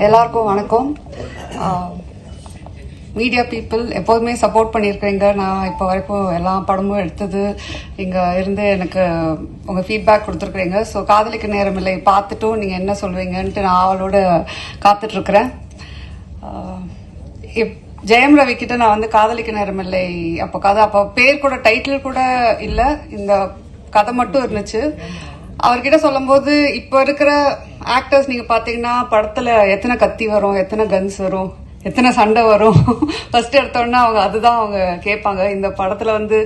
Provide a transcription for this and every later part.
எல்லாருக்கும் வணக்கம். Media people எப்போதுமே சப்போர்ட் பண்ணியிருக்கீங்க. நான் இப்போ வரைக்கும் எல்லா படமும் எடுத்தது இங்கே இருந்து எனக்கு உங்கள் ஃபீட்பேக் கொடுத்துருக்குறீங்க. ஸோ காதலிக்க நேரமில்லை பார்த்துட்டும் நீங்கள் என்ன சொல்லுவீங்கன்ட்டு நான் அவளோட காத்துட்ருக்குறேன். ஜெயம் ரவி கிட்ட நான் வந்து காதலிக்க நேரமில்லை அப்போ பேர் கூட டைட்டில் கூட இல்லை, இந்த கதை மட்டும் இருந்துச்சு. அவர்கிட்ட சொல்லும்போது இப்போ இருக்கிற ஆக்டர்ஸ் நீங்கள் பார்த்தீங்கன்னா படத்தில் எத்தனை கத்தி வரும், எத்தனை கன்ஸ் வரும், எத்தனை சண்டை வரும், ஃபர்ஸ்ட் எடுத்தோன்னா அவங்க அதுதான் அவங்க கேட்பாங்க. இந்த படத்தில் வந்து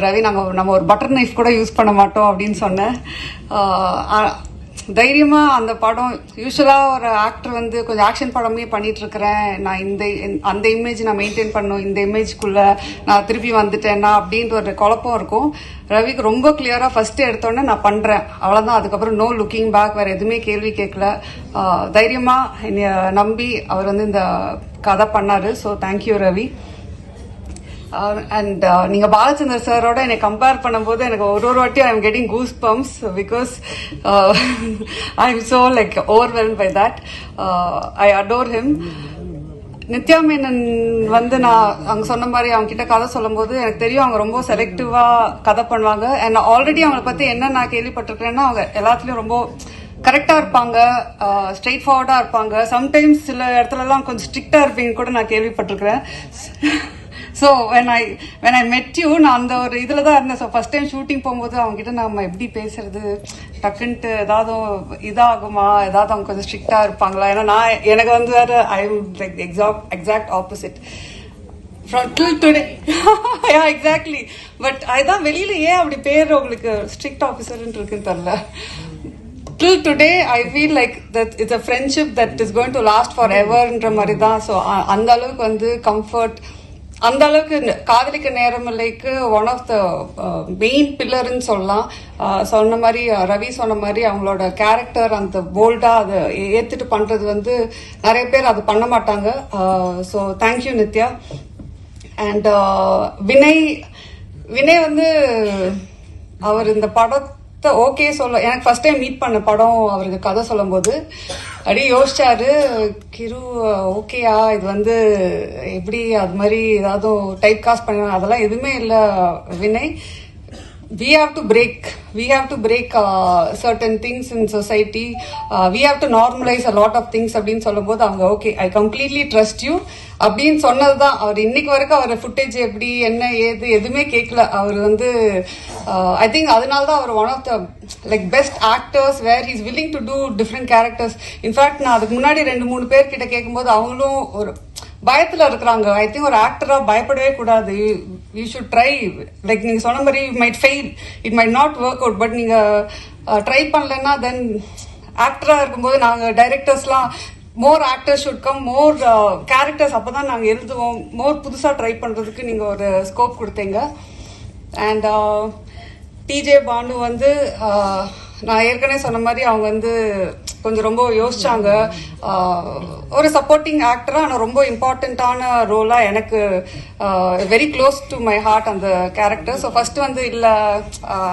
ரவி நம்ம ஒரு பட்டர் நைஃப் கூட யூஸ் பண்ண மாட்டோம் அப்படின்னு சொன்னேன். தைரியமாக அந்த படம் யூஸ்வலாக ஒரு ஆக்டர் வந்து கொஞ்சம் ஆக்ஷன் படமே பண்ணிட்டு இருக்கிறேன், நான் அந்த இமேஜ் நான் மெயின்டைன் பண்ணும், இந்த இமேஜ்குள்ளே நான் திருப்பி வந்துட்டேன்னா அப்படின்ற ஒரு குழப்பம் இருக்கும். ரவிக்கு ரொம்ப கிளியராக ஃபர்ஸ்ட் எடுத்தோன்னே நான் பண்ணுறேன், அவ்வளோதான். அதுக்கப்புறம் நோ லுக்கிங் பேக், வேறு எதுவுமே கேள்வி கேட்கல. தைரியமாக என்னை நம்பி அவர் வந்து இந்த கதை பண்ணார். So thank you Ravi. அண்ட் நீங்க பாலச்சந்தர் சாரோட என்னை கம்பேர் பண்ணும்போது எனக்கு ஒரு வாட்டியும் I am getting goose bumps because I am so like overwhelm by that. I adore him. Nithya Menon வந்து நான் அங்கே சொன்ன மாதிரி அவங்க கிட்ட கதை சொல்லும் போது எனக்கு தெரியும் அவங்க ரொம்ப செலக்டிவா கதை பண்ணுவாங்க. அண்ட் ஆல்ரெடி அவங்களை பத்தி என்ன நான் கேள்விப்பட்டிருக்கிறேன்னா அவங்க எல்லாத்துலயும் ரொம்ப கரெக்டா இருப்பாங்க, ஸ்ட்ரெயிட் ஃபார்வர்டா இருப்பாங்க. சம்டைம்ஸ் சில இடத்துலலாம் கொஞ்சம் ஸ்ட்ரிக்டா இருப்பீங்க கூட நான் கேள்விப்பட்டிருக்கிறேன். So when I met you நான் அந்த ஒரு இதில் தான் இருந்தேன். ஸோ ஃபர்ஸ்ட் டைம் ஷூட்டிங் போகும்போது அவங்ககிட்ட நம்ம எப்படி பேசுறது, டக்குன்ட்டு ஏதாவது இதாகுமா, ஏதாவது அவங்க கொஞ்சம் ஸ்ட்ரிக்டாக இருப்பாங்களா, ஏன்னா எனக்கு வந்து வேறு I am like exact opposite from till today. Yeah exactly. But அதுதான் வெளியில் ஏன் அப்படி பேர் உங்களுக்கு ஸ்ட்ரிக்ட் ஆஃபீஸர்ன்னு இருக்குன்னு தெரில. Till today I feel like that it's a friendship that is going to last foreverன்ற மாதிரி தான். ஸோ அந்த அளவுக்கு வந்து கம்ஃபர்ட், அந்த அளவுக்கு காதலிக்க நேரமில்லைக்கு ஒன் ஆஃப் த மெயின் பில்லர்ன்னு சொல்லலாம். சொன்ன மாதிரி ரவி சொன்ன மாதிரி அவங்களோட கேரக்டர் அந்த போல்டா அதை ஏத்துட்டு பண்றது வந்து நிறைய பேர் அது பண்ண மாட்டாங்க. So thank you Nithya. And Vinay வந்து அவர் இந்த படத்தை ஓகே சொல்ல எனக்கு ஃபர்ஸ்ட் டைம் மீட் பண்ண படம் அவருக்கு கதை சொல்லும் போது அப்படியே யோசிச்சாரு, கிரு ஓகேயா இது வந்து எப்படி அது மாதிரி ஏதாவது டைப் காஸ்ட் பண்ணுவாங்க, அதெல்லாம் எதுவுமே இல்லை Vinay. We have to break certain things in society. We have to normalize a lot of things அப்படின்னு சொல்லும் போது அவங்க okay I completely trust you அப்படின்னு சொன்னதுதான். அவர் இன்னைக்கு வரைக்கும் அவர் ஃபுட்டேஜ் எப்படி என்ன ஏது எதுவுமே கேட்கல. அவர் வந்து ஐ திங்க் அதனால தான் அவர் one of the like best actors where he's willing to do different characters. In fact நான் அதுக்கு முன்னாடி 2-3 பேர் கிட்ட கேட்கும்போது அவங்களும் ஒரு பயத்துல இருக்கிறாங்க. ஐ திங்க் ஒரு ஆக்டரா பயப்படவே கூடாது. You should try. லைக் நீங்க சொன்ன மாதிரி you might fail, it might not work out, but நீங்க ட்ரை பண்ணலன்னா தென் ஆக்டரா இருக்கும்போது நாங்க டைரக்டர்ஸ்லாம் more actors should come, more characters அப்பதான் நாங்க எழுதுவோம், மோர் புதுசா ட்ரை பண்றதுக்கு நீங்க ஒரு ஸ்கோப் கொடுத்தீங்க. அண்ட் டிஜே பானு வந்து நான் ஏற்கனவே சொன்ன மாதிரி அவங்க வந்து கொஞ்சம் ரொம்ப யோசிச்சாங்க. ஒரு சப்போர்ட்டிங் ஆக்டரா ஆனால் ரொம்ப இம்பார்ட்டண்ட்டான ரோலா எனக்கு very close to my heart அந்த கேரக்டர். ஸோ ஃபர்ஸ்ட் வந்து இல்லை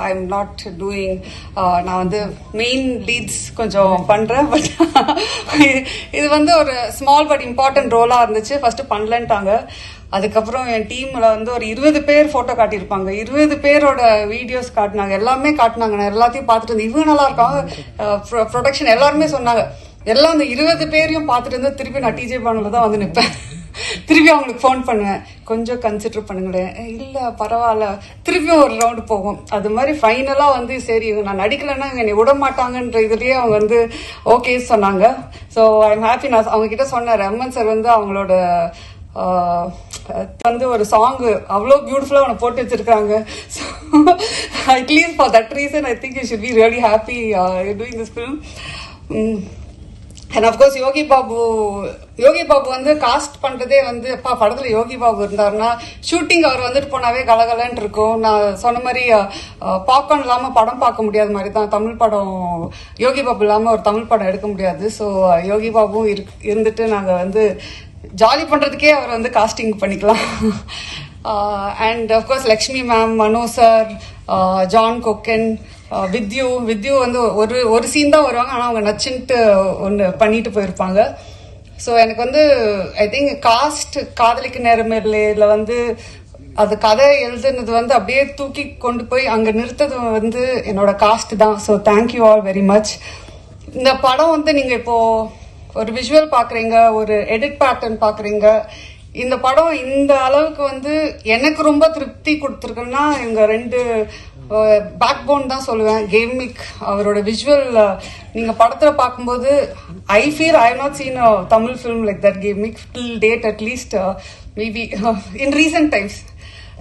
ஐ எம் நாட் டூயிங், நான் வந்து மெயின் லீட்ஸ் கொஞ்சம் பண்றேன், பட் இது வந்து ஒரு ஸ்மால் பட் இம்பார்ட்டன்ட் ரோலா இருந்துச்சு. ஃபர்ஸ்ட் பண்ணலன்ட்டாங்க. அதுக்கப்புறம் என் டீம்ல வந்து ஒரு 20 பேர் போட்டோ காட்டியிருப்பாங்க, 20 பேரோட வீடியோஸ் காட்டினாங்க, எல்லாமே காட்டினாங்க. நான் எல்லாத்தையும் பார்த்துட்டு இருந்தேன், இவங்க நல்லா இருக்காங்க, ப்ரொடக்ஷன் எல்லாருமே சொன்னாங்க. எல்லாம் அந்த 20 பேரையும் பார்த்துட்டு இருந்தா திருப்பி நான் டிஜே பானுல தான் வந்து நிற்பேன். திருப்பி அவங்களுக்கு ஃபோன் பண்ணுவேன், கொஞ்சம் கன்சிடர் பண்ணுங்களேன், இல்லை பரவாயில்ல, திருப்பியும் ஒரு ரவுண்டு போகும். அது மாதிரி ஃபைனலாக வந்து சரி நான் நடிக்கலைன்னா என்னை விட மாட்டாங்கன்ற இதுலேயே அவங்க வந்து ஓகே சொன்னாங்க. So I am happy. நான் அவங்க கிட்ட சொன்னேன், ரமன் சார் வந்து அவங்களோட வந்து ஒரு சாங் அவ்வளோ பியூட்டிஃபுல்லா அவனை போட்டு வச்சிருக்காங்க. So at least for that reason I think you should be really happy doing this film. And of course Yogi Babu வந்து காஸ்ட் பண்றதே வந்து படத்துல யோகி பாபு இருந்தாருன்னா ஷூட்டிங் அவர் வந்துட்டு போனாவே கலகலன்னு இருக்கும். நான் சொன்ன மாதிரி பாப்கார்ன் இல்லாம படம் பார்க்க முடியாத மாதிரி தான் தமிழ் படம். யோகி பாபு இல்லாம ஒரு தமிழ் படம் எடுக்க முடியாது. ஸோ யோகி பாபுவும் இருந்துட்டு நாங்க வந்து ஜாலி பண்றதுக்கே அவர் வந்து காஸ்டிங் பண்ணிக்கலாம். And of course Lakshmi ma'am, Mano sir, John Kokken, with you வந்து ஒரு சீன் தான் வருவாங்க, ஆனால் அவங்க நச்சுன்ட்டு ஒன்று பண்ணிட்டு போயிருப்பாங்க. ஸோ எனக்கு வந்து ஐ திங்க் காதலிக்கு நேரமில்லையில் வந்து அது கதை எழுதுனது வந்து அப்படியே தூக்கி கொண்டு போய் அங்கே நிறுத்தது வந்து என்னோட காஸ்ட் தான். So thank you all very much. இந்த படம் வந்து நீங்கள் இப்போ ஒரு விஷுவல் பார்க்குறீங்க, ஒரு எடிட் பேட்டர்ன் பார்க்குறீங்க. இந்த படம் இந்த அளவுக்கு வந்து எனக்கு ரொம்ப திருப்தி கொடுத்துருக்குன்னா இவங்க 2 பேக் போன் தான் சொல்லுவேன். கேமிக் அவரோட விஷுவல் நீங்கள் படத்தில் பார்க்கும்போது I feel I have not seen a Tamil film like that கேமிக் till date, at least maybe in recent times.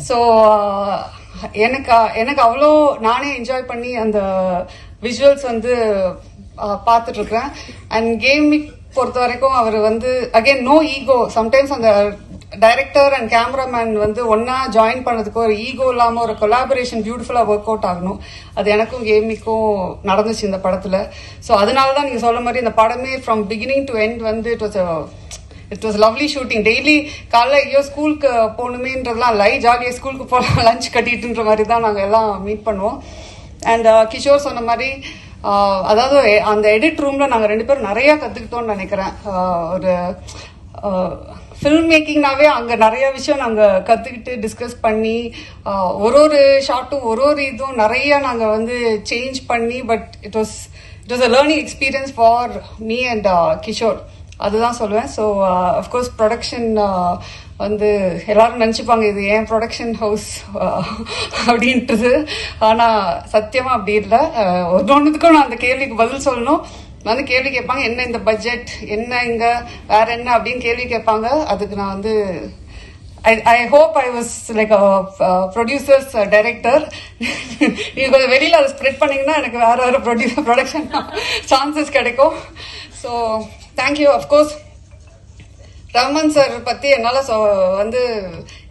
So எனக்கு அவ்வளோ நானே என்ஜாய் பண்ணி அந்த விஷுவல்ஸ் வந்து பார்த்துட்ருக்கேன். அண்ட் கேமிக் பொறுத்த வரைக்கும் அவர் வந்து அகெயின் நோ ஈகோ. சம்டைம்ஸ் அந்த டைரக்டர் அண்ட் கேமராமேன் வந்து ஒன்னா ஜாயின் பண்ணதுக்கு ஒரு ஈகோ இல்லாமல் ஒரு கொலாபரேஷன் பியூட்டிஃபுல்லாக ஒர்க் அவுட் ஆகணும். அது எனக்கும் கேமிக்கும் நடந்துச்சு இந்த படத்தில். ஸோ அதனால தான் நீங்கள் சொல்ல மாதிரி இந்த படமே ஃப்ரம் பிகினிங் டு எண்ட் வந்து it was lovely shooting. Daily காலைல ஐயோ ஸ்கூலுக்கு போகணுமேன்றதுலாம் ஜாலியாக ஸ்கூலுக்கு போகலாம் லஞ்ச் கட்டிட்டுன்ற மாதிரி தான் நாங்கள் எல்லாம் மீட் பண்ணுவோம். அண்ட் கிஷோர் சொன்ன மாதிரி அதாவது அந்த எடிட் ரூமில் நாங்கள் 2 பேரும் நிறையா கற்றுக்கிட்டோம்னு நினைக்கிறேன். ஒரு ஃபில்ம் மேக்கிங்னாவே அங்கே நிறைய விஷயம் நாங்கள் கற்றுக்கிட்டு டிஸ்கஸ் பண்ணி ஒரு ஷார்ட்டும் ஒரு இதுவும் நிறைய நாங்கள் வந்து சேஞ்ச் பண்ணி, but it was a learning experience for me and Kishore. அதுதான் சொல்லுவேன். ஸோ அஃப்கோர்ஸ் ப்ரொடக்ஷன் வந்து எல்லாரும் நினச்சிப்பாங்க இது ஏன் ப்ரொடக்ஷன் ஹவுஸ் அப்படின்றது. ஆனால் சத்தியமாக அப்படி இல்லை. ஒன்றுக்கும் நான் அந்த கேள்விக்கு பதில் சொல்லணும். வந்து கேள்வி கேட்பாங்க, என்ன இந்த பட்ஜெட், என்ன இங்கே வேற என்ன அப்படின்னு கேள்வி கேட்பாங்க. அதுக்கு நான் வந்து I hope I was like producers director. நீங்கள் கொஞ்சம் வெளியில் அதை ஸ்ப்ரெட் பண்ணிங்கன்னா எனக்கு வேற ப்ரொடக்ஷன் சான்சஸ் கிடைக்கும். So thank you. Of course Rahman sir பற்றி என்னால் வந்து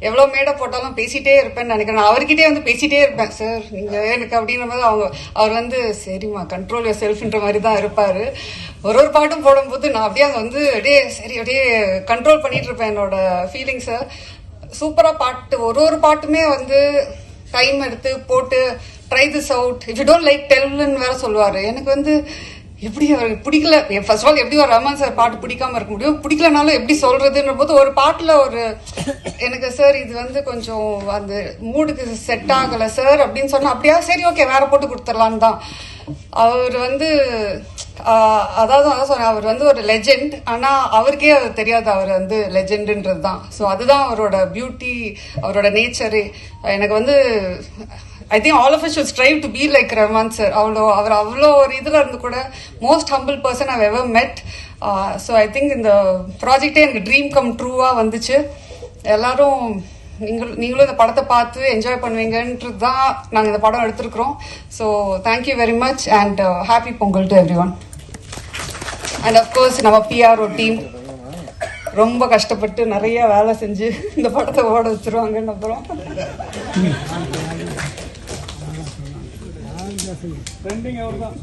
எவ்வளோ மேடை போட்டாலும் பேசிகிட்டே இருப்பேன்னு நினைக்கிறேன். நான் அவர்கிட்டே வந்து பேசிகிட்டே இருப்பேன். சார் நீங்கள் எனக்கு அப்படின்ற போது அவர் வந்து சரிம்மா கண்ட்ரோல் யுவர் செல்ஃப்ன்ற மாதிரி தான் இருப்பார். ஒரு பாட்டும் போடும்போது நான் அப்படியே அங்கே வந்து அப்படியே கண்ட்ரோல் பண்ணிட்டு இருப்பேன் என்னோட ஃபீலிங்ஸை. சூப்பராக பாட்டு ஒரு பாட்டுமே வந்து டைம் எடுத்து போட்டு try this out, if you don't like டெல்லுன்னு வேற சொல்லுவார். எனக்கு வந்து எப்படி அவருக்கு பிடிக்கல, ஃபர்ஸ்ட் ஆஃப் ஆல் எப்படி ஒரு ரஹ்மான் சார் பாட்டு பிடிக்காம இருக்க முடியும், பிடிக்கலனாலும் எப்படி சொல்றதுன்ற போது ஒரு பாட்டில் எனக்கு சார் இது வந்து கொஞ்சம் அந்த மூடுக்கு செட் ஆகலை சார் அப்படின்னு சொன்னா அப்படியா சரி ஓகே வேற போட்டு கொடுத்துடலான்னு தான். அவர் வந்து அதான் சொன்னேன், அவர் வந்து ஒரு லெஜெண்ட். ஆனால் அவருக்கே அது தெரியாது அவர் வந்து லெஜெண்டுன்றது தான். ஸோ அதுதான் அவரோட பியூட்டி, அவரோட நேச்சரு. எனக்கு வந்து I think all of us should strive to be like Rahman sir. அவர் அவ்வளோ ஒரு இதில் இருந்து கூட most humble person I've ever met. So I think இந்த ப்ராஜெக்டே எனக்கு ட்ரீம் கம் ட்ரூவாக வந்துச்சு. எல்லாரும் நீங்களும் இந்த படத்தை பார்த்து என்ஜாய் பண்ணுவீங்கன்றது தான் நாங்கள் இந்த படம் எடுத்துருக்குறோம். So thank you very much and happy Pongal to everyone. And of course நம்ம பிஆர்ஓ டீம் ரொம்ப கஷ்டப்பட்டு நிறைய வேலை செஞ்சு இந்த படத்தை ஓட வச்சிருவாங்கன்னு அப்புறம் ட்ரெண்டிங் அவர் தான்.